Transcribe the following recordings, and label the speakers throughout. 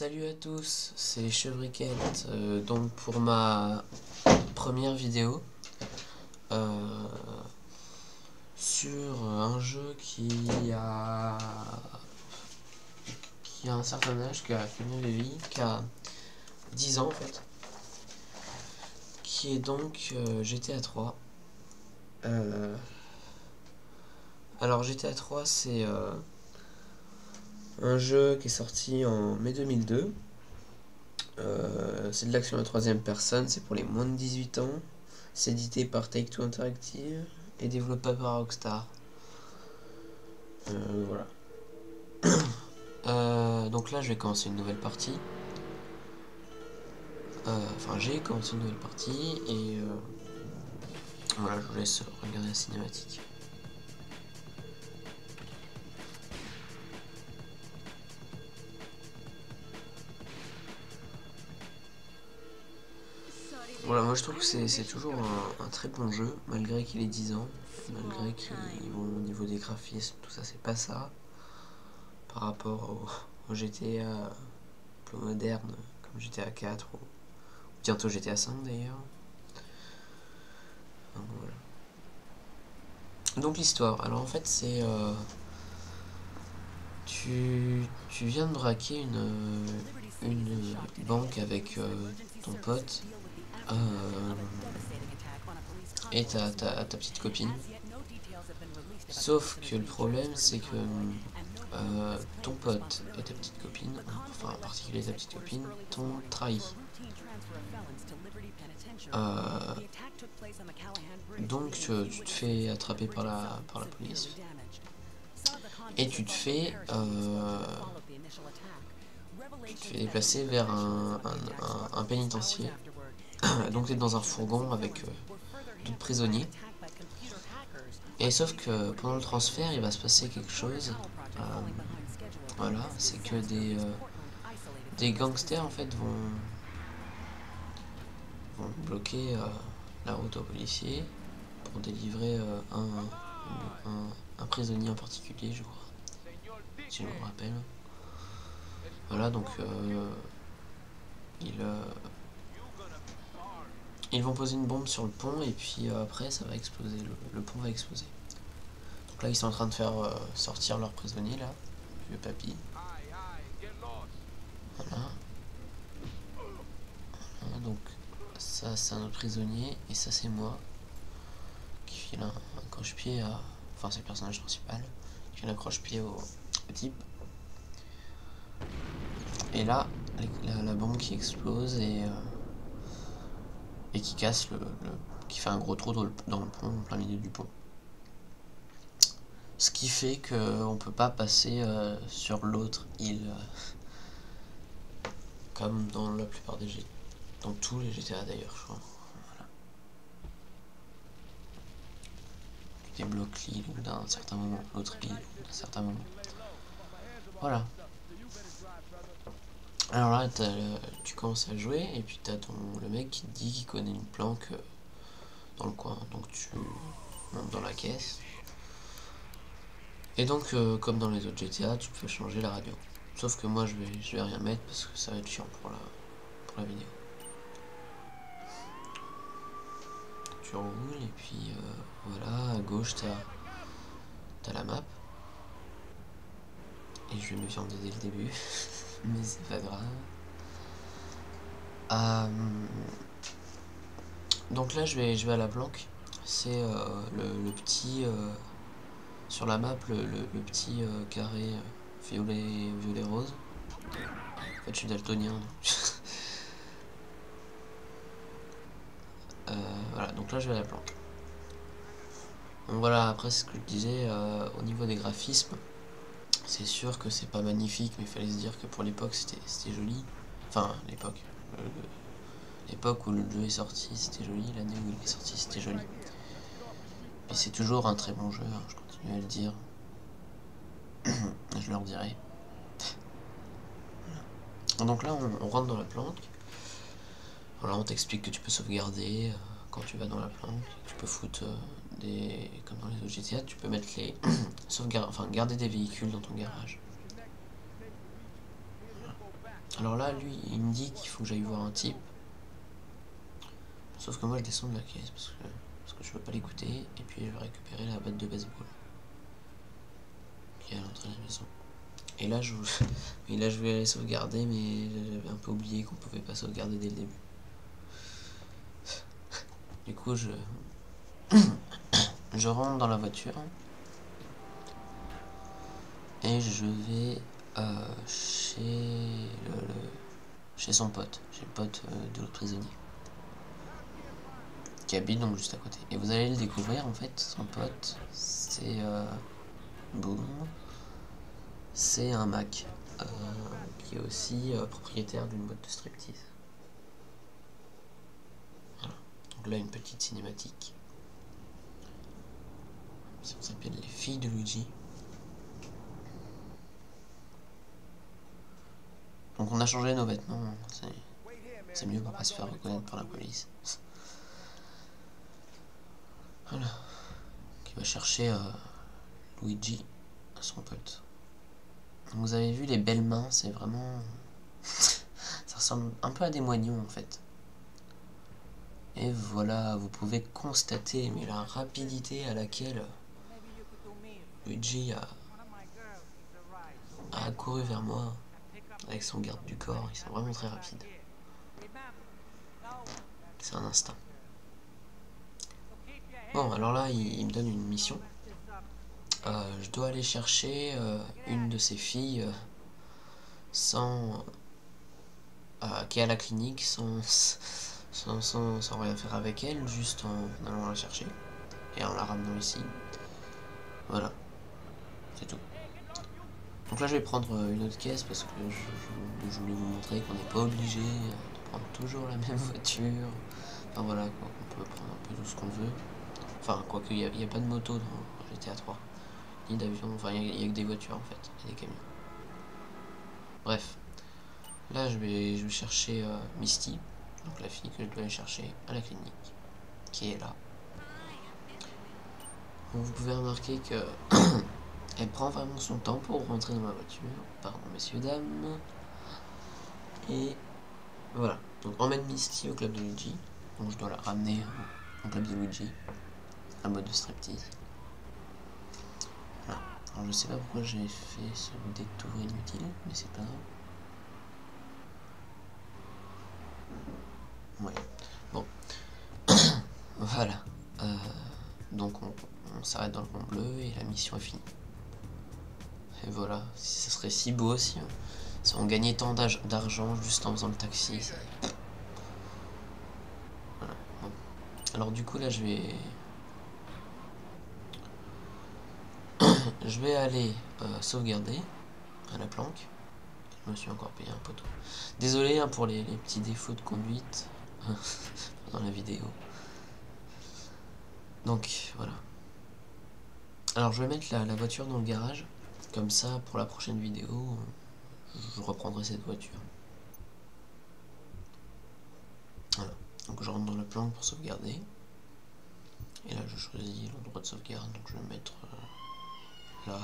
Speaker 1: Salut à tous, c'est Chevriquette. Donc pour ma première vidéo sur un jeu qui a un certain âge, qui a une vie, qui a 10 ans en fait, qui est donc GTA 3. Alors GTA 3 c'est un jeu qui est sorti en mai 2002. C'est de l'action à la troisième personne, c'est pour les moins de 18 ans. C'est édité par Take-Two Interactive et développé par Rockstar. Voilà. Donc là, je vais commencer une nouvelle partie. Enfin, j'ai commencé une nouvelle partie et voilà, je vous laisse regarder la cinématique. Voilà, moi je trouve que c'est toujours un très bon jeu, malgré qu'il ait 10 ans, malgré qu'il au niveau des graphismes, tout ça, c'est pas ça, par rapport au GTA plus moderne, comme GTA 4 ou bientôt GTA 5 d'ailleurs. Donc, voilà. Donc l'histoire, alors en fait c'est... tu viens de braquer une banque avec ton pote et ta petite copine. Sauf que le problème c'est que ton pote et ta petite copine, enfin en particulier ta petite copine, t'ont trahi. Donc tu te fais attraper par la police et tu te fais déplacer vers un pénitencier. Donc tu es dans un fourgon avec d'autres prisonniers. Et sauf que pendant le transfert, il va se passer quelque chose. Voilà, c'est que des gangsters en fait vont bloquer la route aux policiers pour délivrer un prisonnier en particulier, je crois, si je me rappelle. Voilà, donc ils vont poser une bombe sur le pont et puis après ça va exploser, le pont va exploser. Donc là ils sont en train de faire sortir leur prisonnier là, le papy. Voilà. Voilà, donc ça c'est un autre prisonnier et ça c'est moi qui file un croche-pied à... Enfin c'est le personnage principal qui file un croche-pied au type. Et là la bombe qui explose et qui casse qui fait un gros trou dans le pont, en plein milieu du pont. Ce qui fait qu'on peut pas passer sur l'autre île comme dans la plupart des GTA, dans tous les GTA d'ailleurs je crois. Voilà. Tu débloques l'île d'un certain moment, l'autre île d'un certain moment. Voilà. Alors là tu commences à jouer et puis t'as le mec qui te dit qu'il connaît une planque dans le coin, donc tu montes dans la caisse. Et donc comme dans les autres GTA, tu peux changer la radio. Sauf que moi je vais rien mettre parce que ça va être chiant pour la vidéo. Tu roules et puis voilà, à gauche t'as la map. Et je vais me fiander dès le début, mais c'est pas grave. Donc là je vais à la planque. C'est le petit sur la map, le petit carré violet rose. En fait je suis daltonien. Voilà, donc là je vais à la planque. Donc voilà, après ce que je disais, au niveau des graphismes, c'est sûr que c'est pas magnifique, mais il fallait se dire que pour l'époque c'était joli. Enfin, l'époque où le jeu est sorti, c'était joli, l'année où il est sorti, c'était joli. Et c'est toujours un très bon jeu, hein, je continue à le dire. Je leur dirai. Donc là, on rentre dans la planque. Voilà, on t'explique que tu peux sauvegarder quand tu vas dans la planque. Tu peux foutre comme dans les autres GTA, tu peux mettre les garder des véhicules dans ton garage. Voilà. Alors là, lui, il me dit qu'il faut que j'aille voir un type. Sauf que moi, je descends de la caisse parce que je peux pas l'écouter. Et puis, je vais récupérer la batte de baseball qui est à l'entrée de la maison. Et là, et là, je vais aller sauvegarder, mais j'avais un peu oublié qu'on pouvait pas sauvegarder dès le début. Du coup, je rentre dans la voiture et je vais chez son pote, chez le pote de l'autre prisonnier qui habite donc juste à côté. Et vous allez le découvrir en fait, son pote, c'est Boom, c'est un Mac qui est aussi propriétaire d'une boîte de striptease. Voilà. Donc là, une petite cinématique. Ça s'appelle Les filles de Luigi. Donc on a changé nos vêtements, c'est mieux pour pas se faire reconnaître par la police. Voilà. Qui va chercher Luigi à son pote. Donc vous avez vu les belles mains, c'est vraiment... ça ressemble un peu à des moignons en fait. Et voilà, vous pouvez constater mais la rapidité à laquelle Luigi a accouru vers moi avec son garde du corps, ils sont vraiment très rapides. C'est un instinct. Bon, alors là, il me donne une mission. Je dois aller chercher une de ses filles qui est à la clinique sans rien faire avec elle, juste en allant la chercher et en la ramenant ici. Voilà, c'est tout. Donc là je vais prendre une autre caisse parce que je voulais vous montrer qu'on n'est pas obligé de prendre toujours la même voiture. Enfin voilà, quoi, on peut prendre un peu tout ce qu'on veut. Enfin, quoique il n'y a pas de moto dans GTA 3, ni d'avion, enfin il n'y a que des voitures en fait, et des camions. Bref, là je vais chercher Misty, donc la fille que je dois aller chercher à la clinique, qui est là. Donc vous pouvez remarquer que elle prend vraiment son temps pour rentrer dans ma voiture. Pardon messieurs dames. Et voilà. Donc emmène Misty au club de Luigi. Donc je dois la ramener au club de Luigi. Un mode de striptease. Voilà. Alors je sais pas pourquoi j'ai fait ce détour inutile, mais c'est pas grave. Ouais. Bon. Voilà. Donc on s'arrête dans le rond bleu et la mission est finie. Et voilà, si ça serait si beau si on gagnait tant d'argent juste en faisant le taxi. Voilà. Bon. Alors du coup là je vais aller sauvegarder à la planque. Je me suis encore payé un poteau. Désolé hein, pour les petits défauts de conduite dans la vidéo. Donc voilà. Alors je vais mettre la voiture dans le garage. Comme ça, pour la prochaine vidéo, je reprendrai cette voiture. Voilà. Donc je rentre dans le plan pour sauvegarder. Et là, je choisis l'endroit de sauvegarde. Donc je vais mettre là.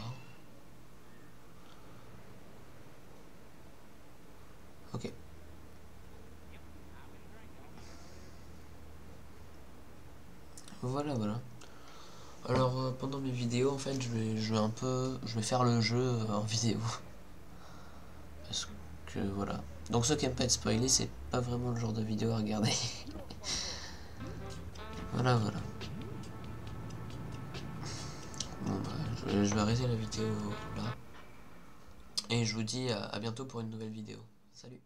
Speaker 1: Ok. Voilà, voilà. Alors pendant mes vidéos, en fait, je vais faire le jeu en vidéo. Parce que voilà. Donc ceux qui aiment pas être spoilés, c'est pas vraiment le genre de vidéo à regarder. Voilà, voilà. Bon bah, je vais arrêter la vidéo là. Et je vous dis à bientôt pour une nouvelle vidéo. Salut!